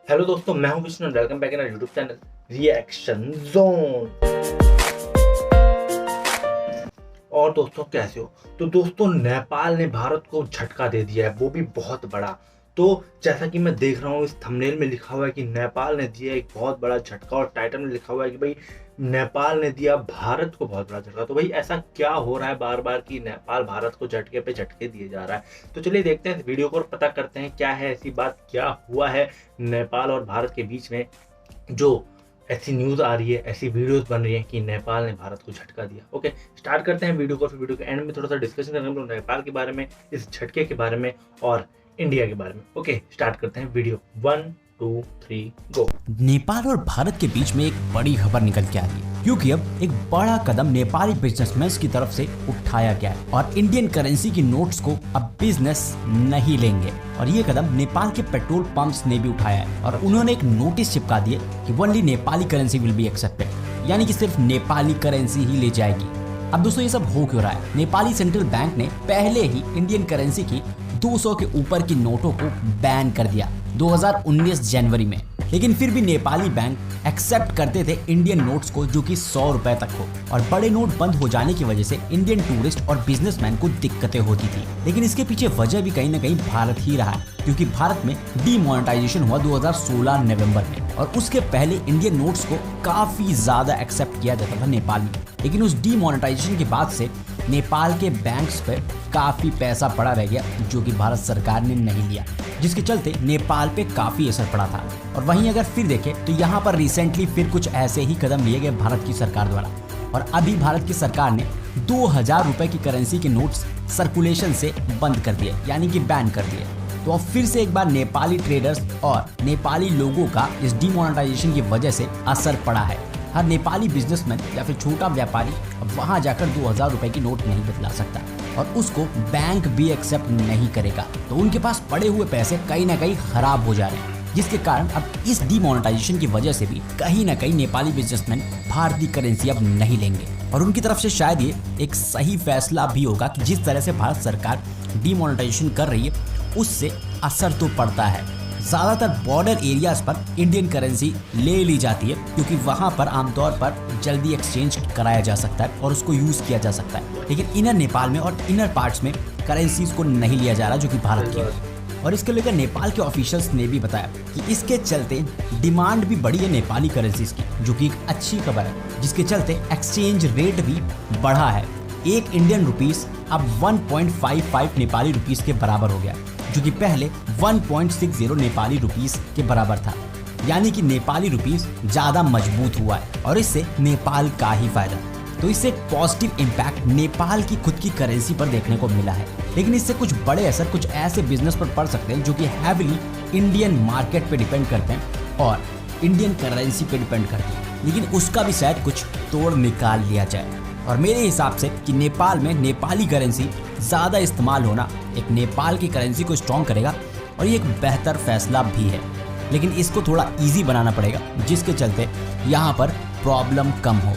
Hello दोस्तों, मैं हूं Vishnu. Welcome back in our YouTube channel reaction zone. और दोस्तों कैसे हो? तो दोस्तों नेपाल ने भारत को झटका दे दिया है, वो भी बहुत बड़ा। तो जैसा कि मैं देख रहा हूँ इस थंबनेल में लिखा हुआ है कि नेपाल ने दिया एक बहुत बड़ा झटका, और टाइटल में लिखा हुआ है कि भाई नेपाल ने दिया भारत को बहुत बड़ा झटका। तो भाई ऐसा क्या हो रहा है बार बार कि नेपाल भारत को झटके पे झटके दिए जा रहा है? तो चलिए देखते हैं इस वीडियो को और पता करते हैं क्या है ऐसी बात, क्या हुआ है नेपाल और भारत के बीच में, जो ऐसी न्यूज़ आ रही है, ऐसी वीडियोस बन रही है कि नेपाल ने भारत को झटका दिया। ओके, स्टार्ट करते हैं वीडियो को। फिर वीडियो के एंड में थोड़ा सा डिस्कशन करेंगे हम लोग नेपाल के बारे में, इस झटके के बारे में और इंडिया के बारे में। ओके, स्टार्ट करते हैं वीडियो। 1 2 3 गो। नेपाल और भारत के बीच में एक बड़ी खबर निकल के आ रही है, क्योंकि अब एक बड़ा कदम नेपाली बिजनेसमैन की तरफ से उठाया गया है और इंडियन करेंसी की नोट्स को अब बिजनेस नहीं लेंगे। और ये कदम नेपाल के पेट्रोल पंप्स ने भी उठाया है और उन्होंने एक नोटिस चिपका दिए कि only Nepali currency will be accepted, यानी कि सिर्फ नेपाली करेंसी ही ले जाएगी। अब दोस्तों ये सब हो क्यों रहा है? नेपाली सेंट्रल बैंक ने पहले ही इंडियन करेंसी की 200 के ऊपर की नोटों को बैन कर दिया 2019 जनवरी में, लेकिन फिर भी नेपाली बैंक एक्सेप्ट करते थे इंडियन नोट्स को, जो कि 100 रुपए तक हो। और बड़े नोट बंद हो जाने की वजह से इंडियन टूरिस्ट और बिजनेसमैन को दिक्कतें होती थी। लेकिन इसके पीछे वजह भी कहीं ना कहीं भारत ही रहा है, क्योंकि भारत में डीमोनेटाइजेशन हुआ 2016 नवंबर में, और उसके पहले इंडियन नोट्स को काफी ज्यादा एक्सेप्ट किया जाता था नेपाल में। लेकिन उस डीमोनेटाइजेशन के बाद से नेपाल के बैंक्स पर काफी पैसा पड़ा रह गया, जो कि भारत सरकार ने नहीं लिया, जिसके चलते नेपाल पे काफी असर पड़ा था। और वहीं अगर फिर देखें तो यहाँ पर रिसेंटली फिर कुछ ऐसे ही कदम लिए गए भारत की सरकार द्वारा, और अभी भारत की सरकार ने 2000 रुपए की करेंसी के नोट्स सर्कुलेशन से बंद कर दिए, यानी कि बैन कर दिए। तो अब फिर से एक बार नेपाली ट्रेडर्स और नेपाली लोगों का इस डीमोनेटाइजेशन की वजह से असर पड़ा है। हर नेपाली बिजनेसमैन या फिर छोटा व्यापारी वहां जाकर 2000 रुपए की नोट नहीं बदला सकता, और उसको बैंक भी एक्सेप्ट नहीं करेगा। तो उनके पास पड़े हुए पैसे कहीं ना कहीं खराब हो जा रहे हैं, जिसके कारण अब इस डीमोनेटाइजेशन की वजह से भी कहीं ना कहीं नेपाली बिजनेसमैन भारतीय करेंसी अब नहीं लेंगे। और उनकी तरफ से शायद ये एक सही फैसला भी होगा कि जिस तरह से भारत सरकार डीमोनेटाइजेशन कर रही है उससे असर तो पड़ता है। ज्यादातर बॉर्डर एरियाज पर इंडियन करेंसी ले ली जाती है, क्योंकि वहां पर आमतौर पर जल्दी एक्सचेंज कराया जा सकता है और उसको यूज किया जा सकता है। लेकिन इनर नेपाल में और इनर पार्ट्स में करेंसीज को नहीं लिया जा रहा, जो कि भारत की है। और इसके लेकर नेपाल के ऑफिशियल्स ने भी बताया कि इसके चलते डिमांड भी बढ़ी है नेपाली करेंसीज की, जो कि एक अच्छी खबर है, जिसके चलते एक्सचेंज रेट भी बढ़ा है। एक इंडियन रुपीस अब 1.55 नेपाली रुपीस के बराबर हो गया, जो कि पहले 1.60 नेपाली रुपीस के बराबर था। यानी कि नेपाली रुपीस ज्यादा मजबूत हुआ है और इससे नेपाल का ही फायदा। तो इससे एक पॉजिटिव इम्पैक्ट नेपाल की खुद की करेंसी पर देखने को मिला है। लेकिन इससे कुछ बड़े असर कुछ ऐसे बिजनेस पर पड़ सकते हैं जो कि हैविली इंडियन मार्केट पे डिपेंड करते हैं और इंडियन करेंसी पे डिपेंड करते हैं, लेकिन उसका भी शायद कुछ तोड़ निकाल लिया जाए। और मेरे हिसाब से कि नेपाल में नेपाली करेंसी ज़्यादा इस्तेमाल होना एक नेपाल की करेंसी को स्ट्रॉन्ग करेगा, और ये एक बेहतर फैसला भी है। लेकिन इसको थोड़ा इजी बनाना पड़ेगा, जिसके चलते यहाँ पर प्रॉब्लम कम हो।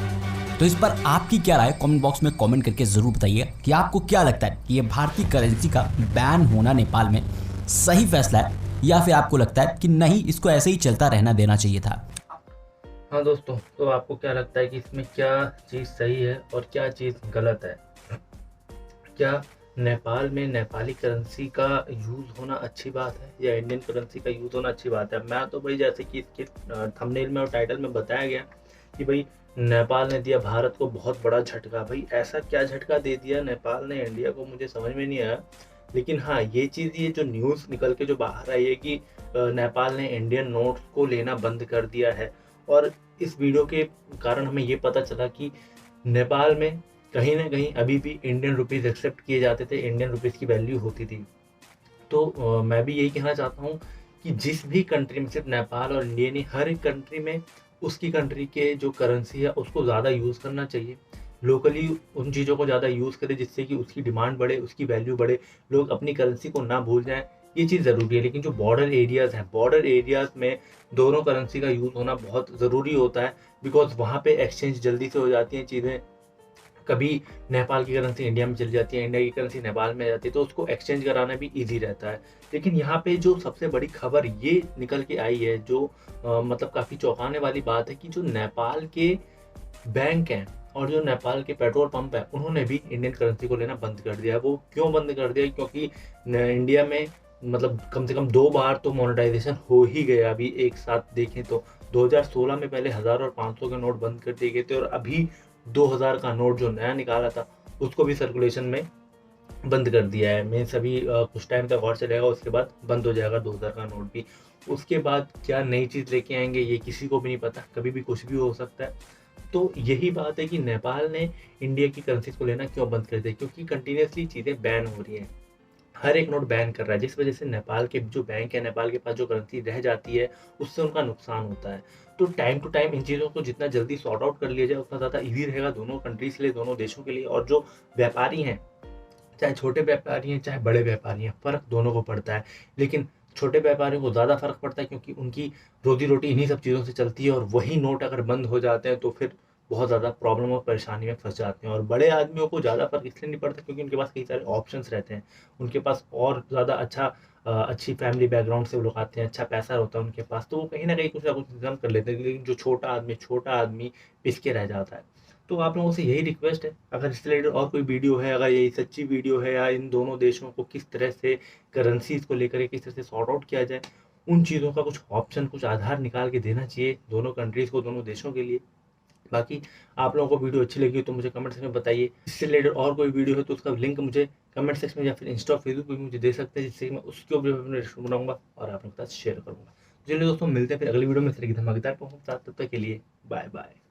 तो इस पर आपकी क्या राय कमेंट बॉक्स में कमेंट करके ज़रूर बताइए कि आपको क्या लगता है कि ये भारतीय करेंसी का बैन होना नेपाल में सही फैसला है, या फिर आपको लगता है कि नहीं, इसको ऐसे ही चलता रहना देना चाहिए था। हाँ दोस्तों, तो आपको क्या लगता है कि इसमें क्या चीज़ सही है और क्या चीज़ गलत है? क्या नेपाल में नेपाली करेंसी का यूज़ होना अच्छी बात है या इंडियन करेंसी का यूज़ होना अच्छी बात है? मैं तो भाई जैसे कि इसके थंबनेल में और टाइटल में बताया गया कि भाई नेपाल ने दिया भारत को बहुत बड़ा झटका। भाई ऐसा क्या झटका दे दिया नेपाल ने इंडिया को, मुझे समझ में नहीं आया। लेकिन हाँ, ये चीज़, ये जो न्यूज़ निकल के जो बाहर आई है कि नेपाल ने इंडियन नोट्स को लेना बंद कर दिया है, और इस वीडियो के कारण हमें ये पता चला कि नेपाल में कहीं ना कहीं अभी भी इंडियन रुपीज़ एक्सेप्ट किए जाते थे, इंडियन रुपीज़ की वैल्यू होती थी। तो मैं भी यही कहना चाहता हूँ कि जिस भी कंट्री में, सिर्फ नेपाल और इंडिया नहीं, हर एक कंट्री में उसकी कंट्री के जो करेंसी है उसको ज़्यादा यूज़ करना चाहिए। लोकली उन चीज़ों को ज़्यादा यूज़ करें जिससे कि उसकी डिमांड बढ़े, उसकी वैल्यू बढ़े, लोग अपनी करेंसी को ना भूल जाएं, ये चीज़ ज़रूरी है। लेकिन जो बॉर्डर एरियाज़ हैं, बॉर्डर एरियाज़ में दोनों करेंसी का यूज़ होना बहुत ज़रूरी होता है, बिकॉज वहाँ पे एक्सचेंज जल्दी से हो जाती हैं चीज़ें, कभी नेपाल की करेंसी इंडिया में चली जाती है, इंडिया की करेंसी नेपाल में आ जाती है, तो उसको एक्सचेंज कराना भी ईज़ी रहता है। लेकिन यहाँ पे जो सबसे बड़ी खबर ये निकल के आई है, जो मतलब काफ़ी चौंकाने वाली बात है कि जो नेपाल के बैंक हैं और जो नेपाल के पेट्रोल पंप हैं, उन्होंने भी इंडियन करेंसी को लेना बंद कर दिया है। वो क्यों बंद कर दिया? क्योंकि इंडिया में मतलब कम से कम 2 बार तो मोनेटाइजेशन हो ही गया अभी एक साथ देखें तो। 2016 में पहले 1000 और 500 के नोट बंद कर दिए गए थे और अभी 2000 का नोट जो नया निकाला था उसको भी सर्कुलेशन में बंद कर दिया है। मीन्स अभी कुछ टाइम तक और चलेगा, उसके बाद बंद हो जाएगा 2000 का नोट भी। उसके बाद क्या नई चीज़ लेके आएंगे ये किसी को भी नहीं पता, कभी भी कुछ भी हो सकता है। तो यही बात है कि नेपाल ने इंडिया की करेंसीज को लेना क्यों बंद कर दिया? क्योंकि कंटिन्यूसली चीज़ें बैन हो रही हैं, हर एक नोट बैन कर रहा है, जिस वजह से नेपाल के जो बैंक है, नेपाल के पास जो करेंसी रह जाती है उससे उनका नुकसान होता है। तो टाइम टू टाइम इन चीज़ों को जितना जल्दी सॉर्ट आउट कर लिया जाए उतना ज़्यादा ईजी रहेगा दोनों कंट्रीज के लिए, दोनों देशों के लिए। और जो व्यापारी हैं, चाहे छोटे व्यापारी हैं चाहे बड़े व्यापारी हैं, फ़र्क दोनों को पड़ता है। लेकिन छोटे व्यापारियों को ज़्यादा फ़र्क पड़ता है क्योंकि उनकी रोजी रोटी इन्हीं सब चीज़ों से चलती है, और वही नोट अगर बंद हो जाते हैं तो फिर बहुत ज़्यादा प्रॉब्लम और परेशानी में फंस जाते हैं। और बड़े आदमियों को ज़्यादा फ़र्क इसलिए नहीं पड़ता क्योंकि उनके पास कई सारे ऑप्शंस रहते हैं, उनके पास और ज़्यादा अच्छी फैमिली बैकग्राउंड से वो लोग आते हैं, अच्छा पैसा होता है उनके पास, तो वो कहीं ना कहीं कुछ ना कुछ इंतजाम कर लेते हैं। लेकिन जो छोटा आदमी पिस के रह जाता है। तो आप लोगों से यही रिक्वेस्ट है, अगर इससे रिलेटेड और कोई वीडियो है, अगर यही सच्ची वीडियो है, या इन दोनों देशों को किस तरह से करेंसीज को लेकर किस तरह से सॉर्ट आउट किया जाए, उन चीज़ों का कुछ ऑप्शन, कुछ आधार निकाल के देना चाहिए दोनों कंट्रीज़ को, दोनों देशों के लिए। बाकी आप लोगों को वीडियो अच्छी लगी हो तो मुझे कमेंट सेक्शन में बताइए। इससे रिलेटेड और कोई वीडियो है तो उसका लिंक मुझे कमेंट सेक्शन में या फिर इंस्टा फेसबुक पे मुझे दे सकते हैं, जिससे कि मैं उसके ऊपर अपने बनाऊंगा और आप लोगों के साथ शेयर करूंगा। चलिए दोस्तों, मिलते हैं फिर अगली वीडियो में। इस तरह की धमाकेदार परफॉर्मेंस, तब तक के लिए बाय बाय।